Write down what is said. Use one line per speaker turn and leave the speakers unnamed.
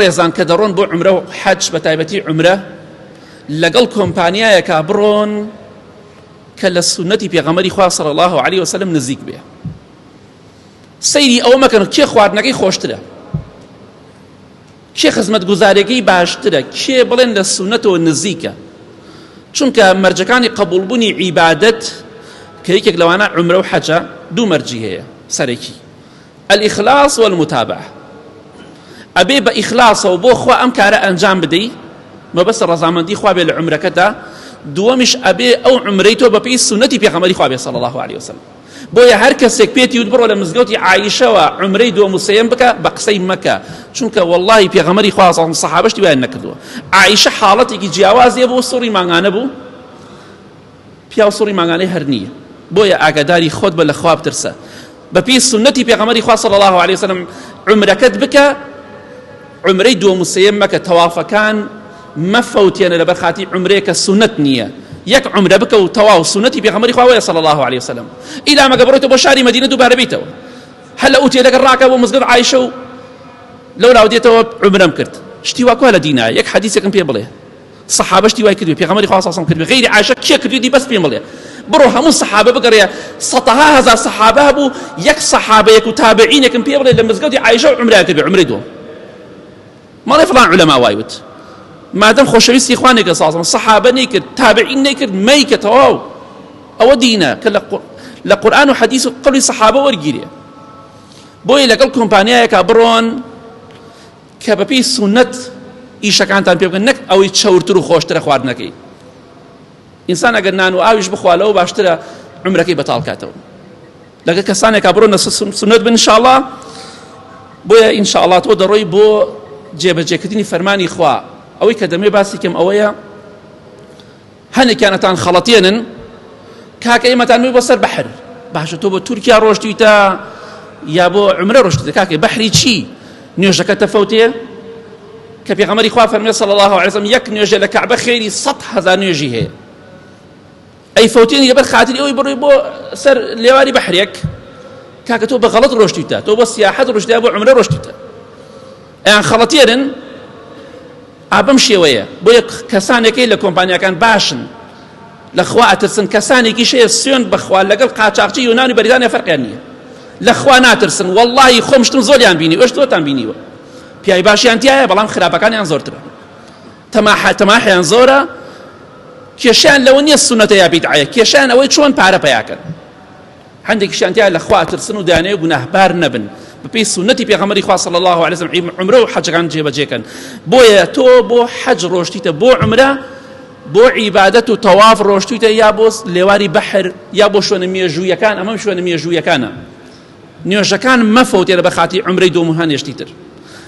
ڕێزان کە دەڕۆن بۆ عومرە و حەج بە تایبەتی عومرە لەگەڵ کۆمپانیایەکە بڕۆن کە لە سونەتی پێغەمبەری خوا صلی الله علیه وسلم نزیک بێ. سەیری ئەوە مەکەن کێ خواردنەکەی خۆشترە، کێ خزمەتگوزاریەکەی باشترە، کێ بڵێن لە سونەتەوە نزیکە. چونکە مەرجەکانی قبولبوونی عیبادەت کە یەکێک لەوانە عومرە و حەجە دوو مەرجی هەیە سەرەکی، الئیخلاص والمتابعة. ئەبێ بە ئیخلاسەوە بۆ خوا ئەم کارە ئەنجام بدەی مەبەستە ڕەزامەندی خوا بێ لە عومرەکەدا، دووەمیش ئەبێ ئەو عومرەی تۆ بەپێی سونەتی پێغەمبەری خوا بێ صلی الله علیه وسلم. بۆیە هەر کەسێک پێتی وت بڕۆ لە مزگەوتی عایشەوە عومرەی دووەم و سێیەم بکە بە قسەی مەکە، چونکە وەڵڵاهی پێغەمبەری خوا سەحابەشتی وایان نەکردووە. عایشە حاڵەتێکی جیاوازیە بۆ سوڕی مانگانە بوو، پیاو سوڕی مانگانەی هەر نییە. بۆیە ئاگاداری خۆت بە لە خوا بترسە، بەپێی سونەتی پێغەمبەری خوا صلی الله علیه وسلم عومرەکەت بکە، عمرەی دووەم و سێیەم مەکە، تەوافەکان مەفەوتێنە لەبەر خاتی عمرەیە کە سونەت نییە. یەک عمرە بکە و تەواو سونەتی پێغەمبەری خوا وەیە صلی الله علیه وسلم. ئیلا مەگە بڕۆیتەوە بۆ شاری مەدینە دووبارە بیتەوە، هەل لە ئوتێلەکە ڕاکە بۆ مزگەوت عایشە و لەولاو دێتەوە عمرەم کرد. شتی وا کوا لە دینایە. یەک حەدیثێکم پێ بڵێ سەحابەشتی وای کردووە، پێغەمبەری خوا صلی الله علیه وسلم کردووە، غەیری عایشە کێ کردووی بەس پێم بڵێ. بڕۆ هەموو سەحابە بگەڕێ، سەدها هەزار سەحابە هەبوو، یەک سەحابەیەک و تابعینێکم پێ بڵێ لە مزگەوتی عایشە عمرەیان کردووە، عمرەی دووەم. ماڵێ فڵان عولەما وای وت، مادەم خۆشەویستی خوا نەکرد صلی الله علیه وسلم، سەحابە نەیکرد، تابعین نەیکرد، مەیکە تەواو. ئەوە دینە کە لە قورئان و حەدیث و قەولی سەحابە وەرگیرێ. بۆیە لەگەڵ کۆمپانیایەکە بڕۆن کە بەپێی سونەت ئیشەکانتان پێ بکەن، نەک ئەوەی چەورتر و خۆشترە خواردنەکەی. ئینسان ئەگەر نان و ئاویش بخوالەوە باشترە عومرەکەی بەتاڵ کاتەوە. لەگەڵ کەسانێکە بڕۆن لە سونەت بن ئینشاءالله. بۆیە ئینشاءالله تۆ دەڕۆی بۆ جێبەجێکردنی فەرمانی خوا. ئەوەی کە دەمێ باسی کەم ئەوەیە، هەنێکیانەتان خەڵەتێنن کاکە ئێمەتان بۆ سەر بەحر، باشە تۆ بۆ تورکیا ڕۆشتویتە یا بۆ عومرە ڕۆشتویتە، کاکە بەحری چی؟ نوێژەکە تەفەوتێ کە پێغەمبەری خوا فەرمێ صلی الله علیه وسلم یەک نوێژە لە کەعبە خێری 100,000 نوێژی هەیە. ئەی فەوتێنی لەبەر خاتری ئەوەی بڕۆی بۆ سەر لێواری بەحرێک، کاکە تۆ بە غەڵەت ڕۆشتویتە، تۆ بۆ سیاحەت ڕۆشتویتە بۆ عومرە ڕۆشتویتە. ئەیان خەڵەتێنن ئابەم شێوەیە. بۆیە کەسانێکی لە کۆمپانیەکان باشن، لەخوا ئەترسن، کەسانێکی شەیە سوێن بەخوا لەگەڵ قاچاقچی یۆنانی بەریدانیا فەرقیان نییە، لەخوا ناترسن. وەڵڵاهی خۆم شتم زۆریان بینی، ئەوش تۆتان بینیوە. پیاوی باشیان تایە، بەڵام خراپەکانیان زۆرترە، تەماحیان زۆرە. کێشیان لەوە نییە سونەتە یا بیدعەیە، کێشیان ئەوەی چۆن پارە پەیاکەن. هەندێکیشیان تایە لەخوا ئەترسن و دانەیە گوناهبار نەبن، بەپێی سونەتی پێغەمبەری خوا صلی الله علیه وسلم عومرە و حەجەکان جێبەجێکەن. بۆیە تۆ بۆ حەج ڕۆشتیتە، بۆ عومرە، بۆ عیبادەت و تەواف ڕۆشتویتە، یا بۆ لێواری بەحر، یا بۆ شوێنە مێژوویەکان. ئەمەم شوێنە مێژوویەکانە. نوێژەکان مەفەوتێ لە بەخاتی عومرەی دووەم و هەنێشتی تر.